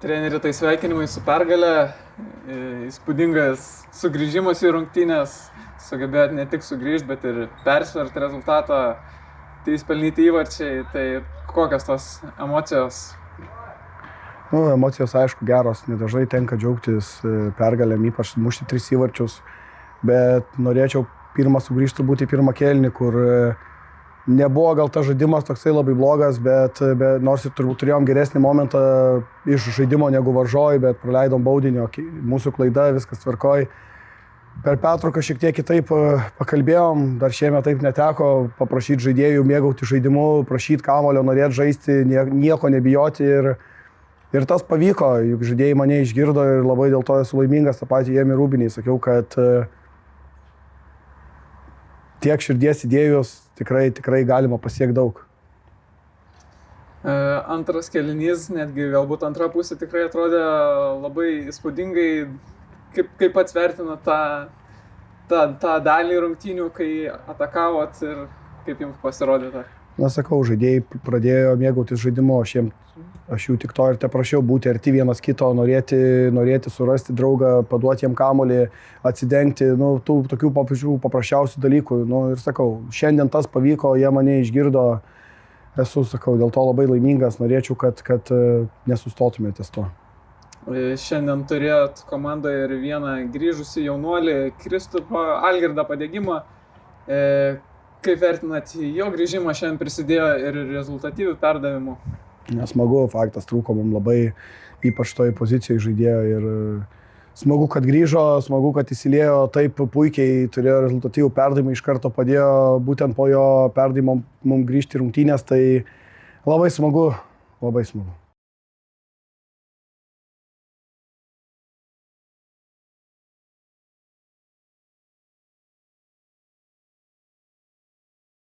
Treneri, tai sveikinimai su pergale, įspūdingas sugrįžimas į rungtynės, sugebėjot ne tik sugrįžti, bet ir persverti rezultatą, 3 pelnyti įvarčiai, tai kokios tos emocijos? Emocijos aišku geros, nedažnai tenka džiaugtis pergalėm, ypač mušti 3 įvarčius, bet norėčiau pirmą sugrįžti turbūt į pirmą kėlinį, kur nebuvo gal tas žaidimas toksai labai blogas, bet nors ir turbūt turėjom geresnį momentą iš žaidimo negu varžovai, bet praleidom baudinio, mūsų klaida, viskas tvarkoj. Per pertrauką šiek tiek kitaip pakalbėjom, dar šiemet taip neteko paprašyti žaidėjų mėgauti žaidimu, prašyti kamuolio, norėti žaisti, nieko nebijoti ir tas pavyko, juk žaidėjai mane išgirdo ir labai dėl to esu laimingas, tą patį Jemi Rūbiniai sakiau, kad tiek širdies idėjos tikrai galima pasiekti daug. Antras kėlinys, netgi galbūt antra pusė tikrai atrodė labai įspūdingai. Kaip pats vertinat tą dalį rungtynių, kai atakavot ir kaip jums pasirodė? Sakau, žaidėjai pradėjo mėgautis žaidimu, aš jų tik to ir te prašiau būti arti vienas kito, norėti surasti draugą, paduoti jam kamuolį, atsidengti, tų tokių paprasčiausių dalykų. Ir sakau, šiandien tas pavyko, jie mane išgirdo, esu, dėl to labai laimingas, norėčiau, kad nesustotumėte ties to. Šiandien turėjot komandoje ir vieną grįžusį jaunuolį, Kristupą Algirdą Padegimą. Kaip vertinat, jo grįžimą šiandien prisidėjo ir rezultatyvių perdavimų? Smagu, faktas, trūko mums labai, ypač toj pozicijoje žaidėjo ir smagu, kad grįžo, smagu, kad įsiliejo taip puikiai, turėjo rezultatyvų perdavimą, iš karto padėjo būtent po jo perdavimo mums grįžti į rungtynes, tai labai smagu, labai smagu.